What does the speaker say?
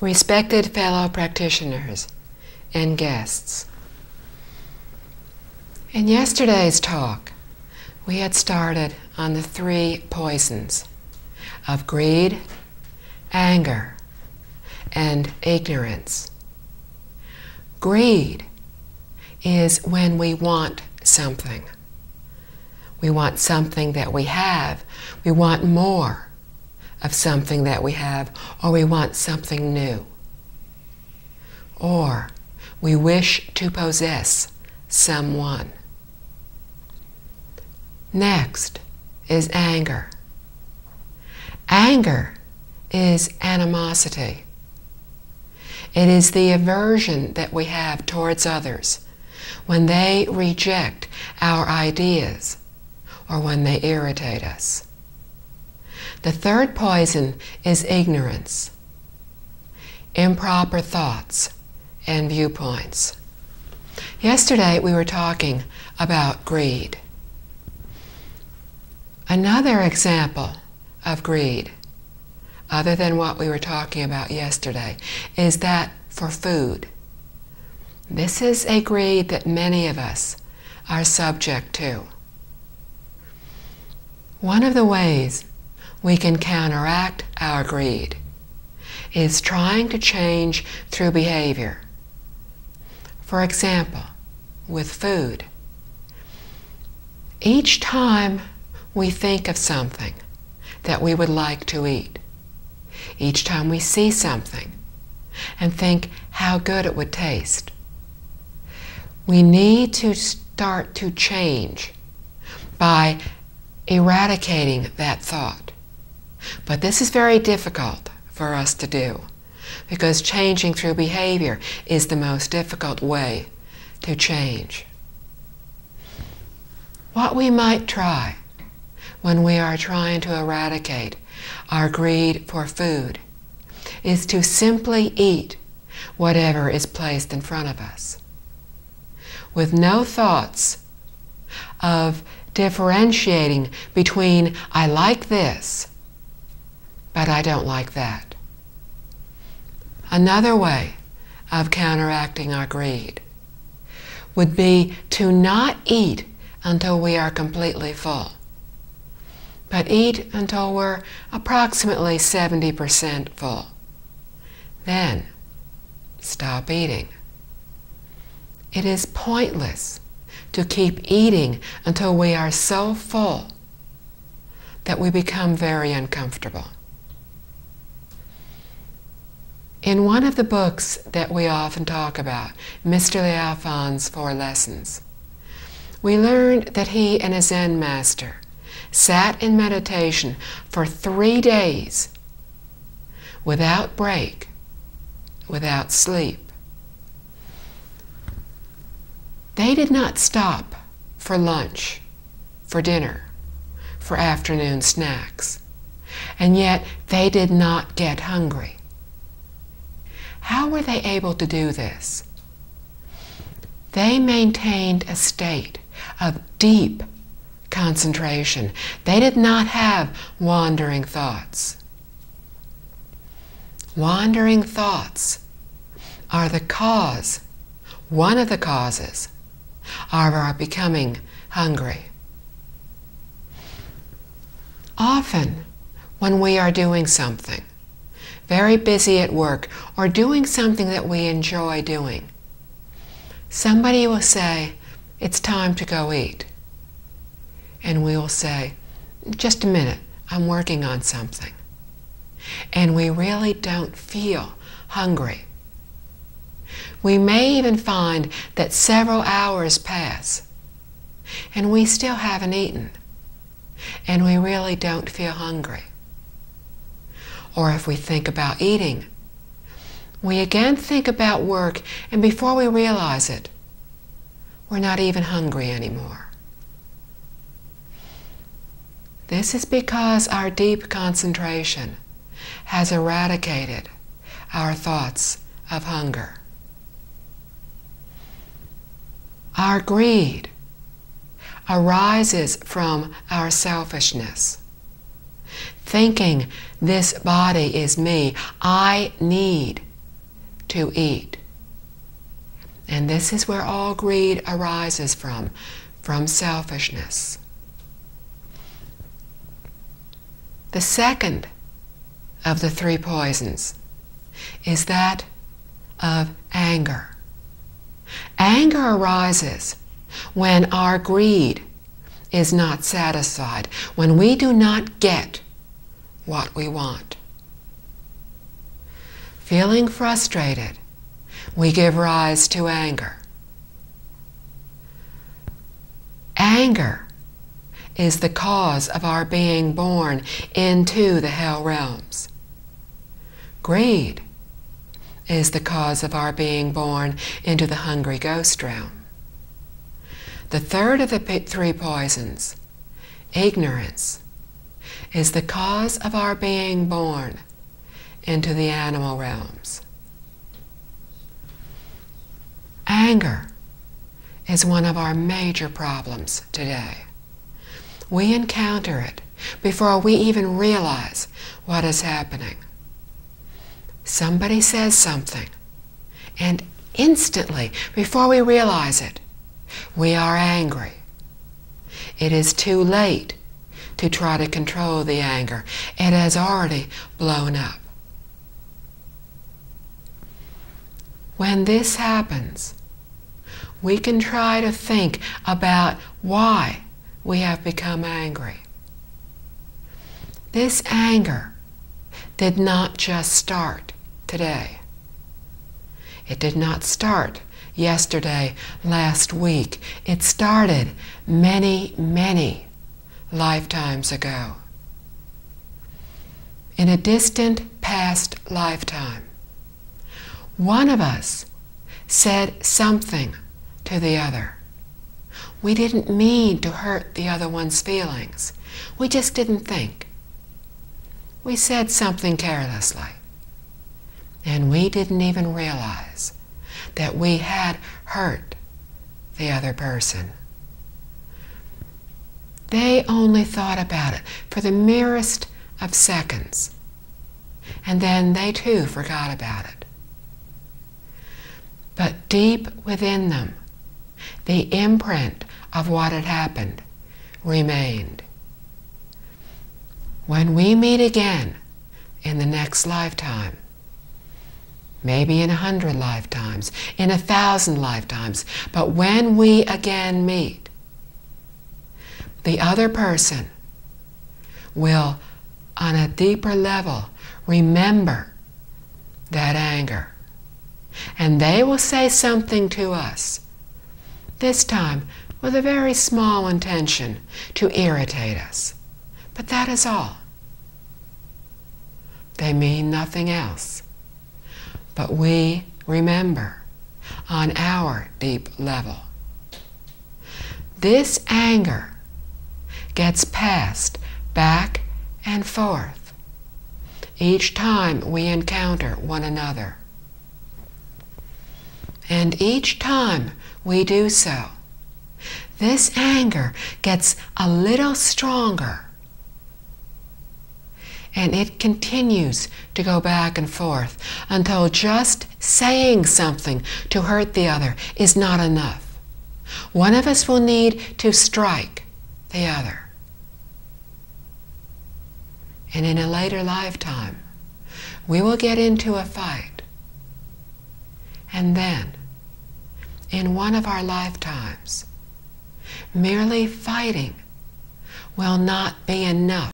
Respected fellow practitioners and guests, in yesterday's talk, we had started on the 3 poisons of greed, anger, and ignorance. Greed is when we want something. We want something that we have. We want more of something that we have, or we want something new. Or we wish to possess someone. Next is anger. Anger is animosity. It is the aversion that we have towards others when they reject our ideas or when they irritate us. The 3rd poison is ignorance, improper thoughts and viewpoints. Yesterday we were talking about greed. Another example of greed, other than what we were talking about yesterday, is that for food. This is a greed that many of us are subject to. One of the ways we can counteract our greed is trying to change through behavior. For example, with food. Each time we think of something that we would like to eat, each time we see something and think how good it would taste, we need to start to change by eradicating that thought. But this is very difficult for us to do because changing through behavior is the most difficult way to change. What we might try when we are trying to eradicate our greed for food is to simply eat whatever is placed in front of us, with no thoughts of differentiating between I like this, but I don't like that. Another way of counteracting our greed would be to not eat until we are completely full, but eat until we're approximately 70% full. Then stop eating. It is pointless to keep eating until we are so full that we become very uncomfortable. In one of the books that we often talk about, Mr. Liaofan's 4 Lessons, we learned that he and a Zen master sat in meditation for 3 days without break, without sleep. They did not stop for lunch, for dinner, for afternoon snacks, and yet they did not get hungry. How were they able to do this? They maintained a state of deep concentration. They did not have wandering thoughts. Wandering thoughts are the cause, one of the causes, of our becoming hungry. Often, when we are doing something, very busy at work, or doing something that we enjoy doing, somebody will say, it's time to go eat. And we will say, just a minute, I'm working on something. And we really don't feel hungry. We may even find that several hours pass and we still haven't eaten, and we really don't feel hungry. Or if we think about eating, we again think about work, and before we realize it, we're not even hungry anymore. This is because our deep concentration has eradicated our thoughts of hunger. Our greed arises from our selfishness. Thinking this body is me, I need to eat. And this is where all greed arises from selfishness. The second of the three poisons is that of anger. Anger arises when our greed is not satisfied, when we do not get what we want. Feeling frustrated, we give rise to anger. Anger is the cause of our being born into the hell realms. Greed is the cause of our being born into the hungry ghost realm. The third of the three poisons, ignorance, is the cause of our being born into the animal realms. Anger is one of our major problems today. We encounter it before we even realize what is happening. Somebody says something, and instantly, before we realize it, we are angry. It is too late to try to control the anger. It has already blown up. When this happens, we can try to think about why we have become angry. This anger did not just start today. It did not start yesterday, last week. It started many, many lifetimes ago. In a distant past lifetime, one of us said something to the other. We didn't mean to hurt the other one's feelings. We just didn't think. We said something carelessly, and we didn't even realize that we had hurt the other person. They only thought about it for the merest of seconds, and then they too forgot about it. But deep within them, the imprint of what had happened remained. When we meet again in the next lifetime, maybe in 100 lifetimes, in 1,000 lifetimes, but when we again meet, the other person will, on a deeper level, remember that anger. And they will say something to us, this time with a very small intention to irritate us. But that is all. They mean nothing else. But we remember on our deep level. This anger gets passed back and forth each time we encounter one another. And each time we do so, this anger gets a little stronger. And it continues to go back and forth until just saying something to hurt the other is not enough. One of us will need to strike the other. And in a later lifetime, we will get into a fight. And then, in one of our lifetimes, merely fighting will not be enough